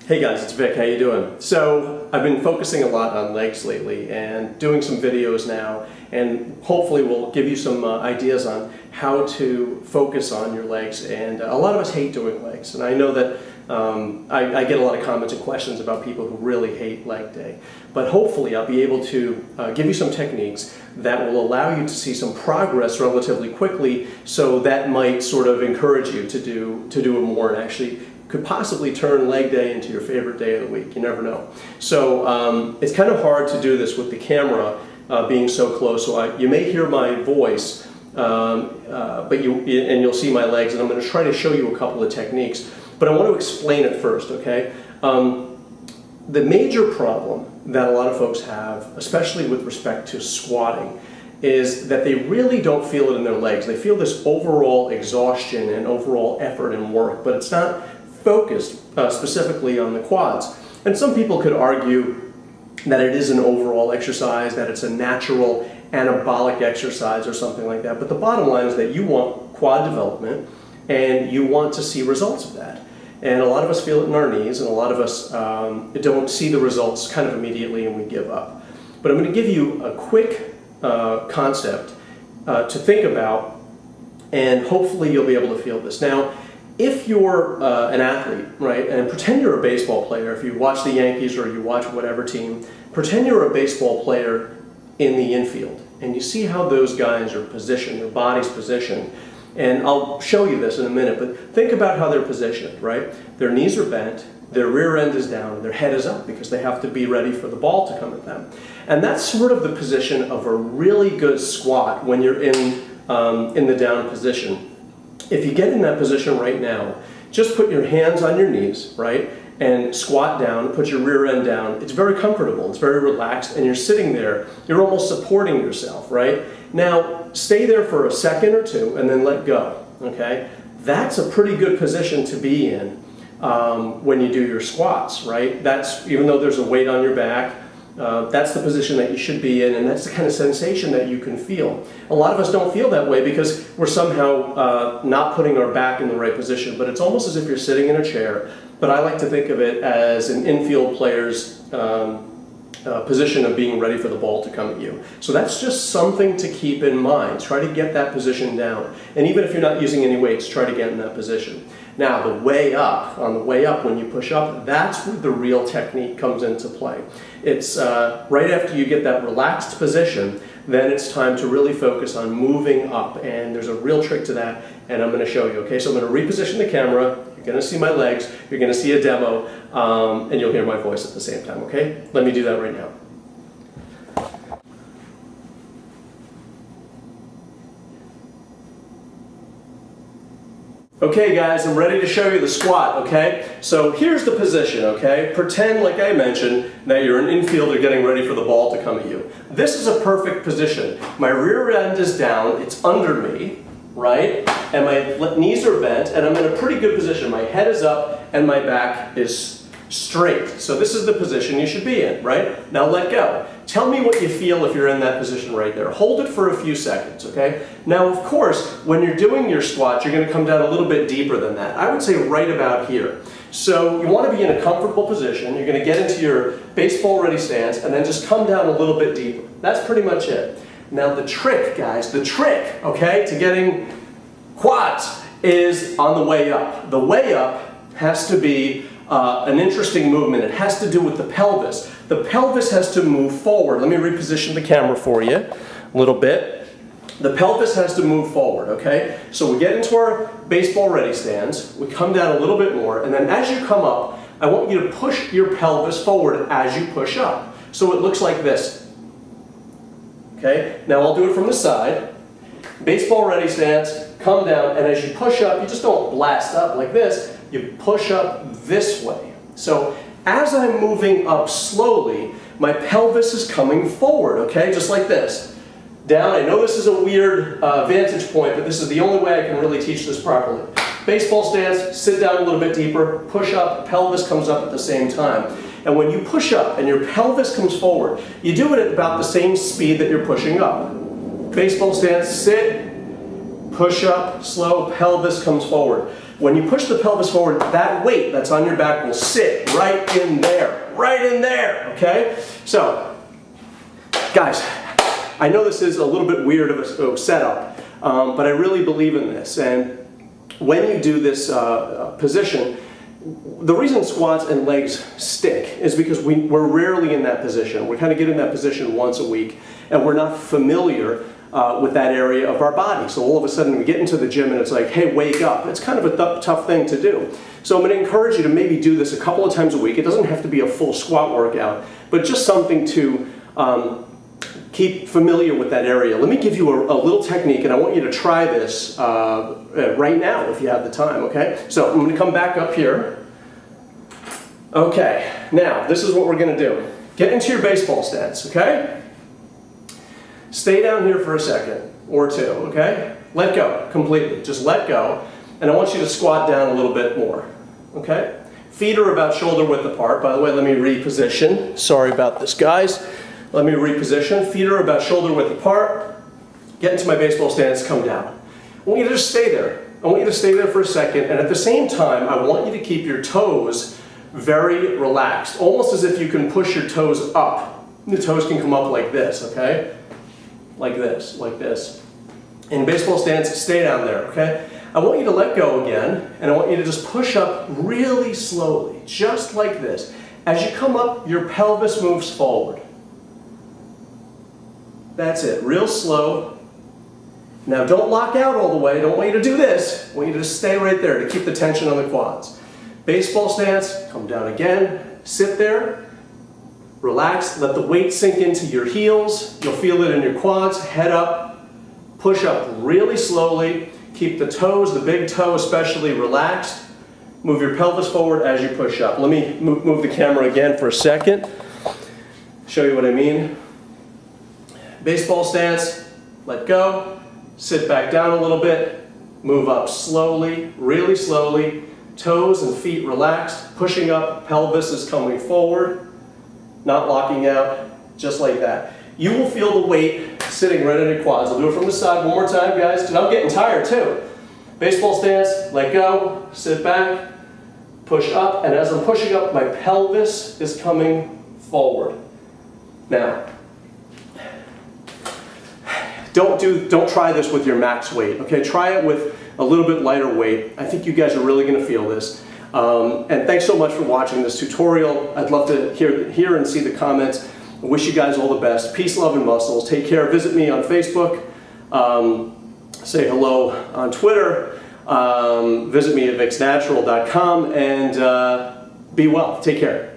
Hey guys, it's Vic. How you doing? So I've been focusing a lot on legs lately and doing some videos now, and hopefully we'll give you some ideas on how to focus on your legs. And a lot of us hate doing legs, and I know that I get a lot of comments and questions about people who really hate leg day. But hopefully I'll be able to give you some techniques that will allow you to see some progress relatively quickly, so that might sort of encourage you to do it more and actually could possibly turn leg day into your favorite day of the week. You never know. So it's kind of hard to do this with the camera being so close. So you may hear my voice, but you'll see my legs, and I'm going to try to show you a couple of techniques. But I want to explain it first, okay? The major problem that a lot of folks have, especially with respect to squatting, is that they really don't feel it in their legs. They feel this overall exhaustion and overall effort and work, but it's not focused specifically on the quads. And some people could argue that it is an overall exercise, that it's a natural anabolic exercise or something like that. But the bottom line is that you want quad development and you want to see results of that. And a lot of us feel it in our knees, and a lot of us don't see the results kind of immediately and we give up. But I'm going to give you a quick concept to think about, and hopefully you'll be able to feel this. Now, if you're an athlete, right, and pretend you're a baseball player, if you watch the Yankees or you watch whatever team, pretend you're a baseball player in the infield, and you see how those guys are positioned, their body's positioned. And I'll show you this in a minute, but think about how they're positioned, right? Their knees are bent, their rear end is down, their head is up because they have to be ready for the ball to come at them. And that's sort of the position of a really good squat when you're in the down position. If you get in that position right now, just put your hands on your knees, right, and squat down, put your rear end down. It's very comfortable, it's very relaxed, and you're sitting there, you're almost supporting yourself, right? Now, stay there for a second or two and then let go, okay? That's a pretty good position to be in when you do your squats, right? That's, even though there's a weight on your back, that's the position that you should be in, and that's the kind of sensation that you can feel. A lot of us don't feel that way because we're somehow not putting our back in the right position, but it's almost as if you're sitting in a chair. But I like to think of it as an infield player's position of being ready for the ball to come at you. So that's just something to keep in mind. Try to get that position down. And even if you're not using any weights, try to get in that position. Now, the way up, on the way up when you push up, that's where the real technique comes into play. It's right after you get that relaxed position, then it's time to really focus on moving up. And there's a real trick to that, and I'm going to show you. Okay, so I'm going to reposition the camera. You're going to see my legs. You're going to see a demo, and you'll hear my voice at the same time, okay? Let me do that right now. Okay guys, I'm ready to show you the squat, okay? So here's the position, okay? Pretend, like I mentioned, that you're an infielder getting ready for the ball to come at you. This is a perfect position. My rear end is down, it's under me, right? And my knees are bent, and I'm in a pretty good position. My head is up, and my back is straight. So this is the position you should be in, right? Now let go. Tell me what you feel if you're in that position right there. Hold it for a few seconds, okay? Now, of course, when you're doing your squat, you're going to come down a little bit deeper than that. I would say right about here. So you want to be in a comfortable position. You're going to get into your baseball-ready stance, and then just come down a little bit deeper. That's pretty much it. Now, the trick, guys, the trick, okay, to getting quads is on the way up. The way up has to be an interesting movement. It has to do with the pelvis. The pelvis has to move forward. Let me reposition the camera for you a little bit. The pelvis has to move forward, okay? So we get into our baseball ready stance, we come down a little bit more, and then as you come up, I want you to push your pelvis forward as you push up. So it looks like this. Okay? Now I'll do it from the side. Baseball ready stance, come down, and as you push up, you just don't blast up like this, you push up this way. So as I'm moving up slowly, my pelvis is coming forward, okay? Just like this. Down, I know this is a weird vantage point, but this is the only way I can really teach this properly. Baseball stance, sit down a little bit deeper, push up, pelvis comes up at the same time. And when you push up and your pelvis comes forward, you do it at about the same speed that you're pushing up. Baseball stance, sit, push up, slow, pelvis comes forward. When you push the pelvis forward, that weight that's on your back will sit right in there, okay? So, guys, I know this is a little bit weird of a setup, but I really believe in this. And when you do this position, the reason squats and legs stick is because we're rarely in that position. We kind of get in that position once a week, and we're not familiar with that area of our body. So all of a sudden we get into the gym and it's like, hey, wake up. It's kind of a tough thing to do. So I'm going to encourage you to maybe do this a couple of times a week. It doesn't have to be a full squat workout, but just something to keep familiar with that area. Let me give you a little technique, and I want you to try this right now if you have the time, okay? So I'm going to come back up here. Okay, now this is what we're going to do. Get into your baseball stance, okay? Stay down here for a second or two, okay? Let go completely. Just let go. And I want you to squat down a little bit more, okay? Feet are about shoulder width apart. By the way, let me reposition. Sorry about this, guys. Let me reposition. Feet are about shoulder width apart. Get into my baseball stance, come down. I want you to just stay there. I want you to stay there for a second, and at the same time, I want you to keep your toes very relaxed, almost as if you can push your toes up. The toes can come up like this, okay? Like this, like this. In baseball stance, stay down there, okay? I want you to let go again, and I want you to just push up really slowly, just like this. As you come up, your pelvis moves forward. That's it, real slow. Now don't lock out all the way, don't want you to do this. I want you to just stay right there to keep the tension on the quads. Baseball stance, come down again, sit there. Relax, let the weight sink into your heels. You'll feel it in your quads. Head up, push up really slowly. Keep the toes, the big toe especially, relaxed. Move your pelvis forward as you push up. Let me move the camera again for a second. Show you what I mean. Baseball stance, let go. Sit back down a little bit. Move up slowly, really slowly. Toes and feet relaxed. Pushing up, pelvis is coming forward. Not locking out, just like that. You will feel the weight sitting right on your quads. I'll do it from the side one more time, guys, because I'm getting tired too. Baseball stance, let go, sit back, push up, and as I'm pushing up, my pelvis is coming forward. Now, don't try this with your max weight, okay? Try it with a little bit lighter weight. I think you guys are really going to feel this. And thanks so much for watching this tutorial. I'd love to hear and see the comments. I wish you guys all the best. Peace, love, and muscles. Take care. Visit me on Facebook. Say hello on Twitter. Visit me at vicsnatural.com. And be well. Take care.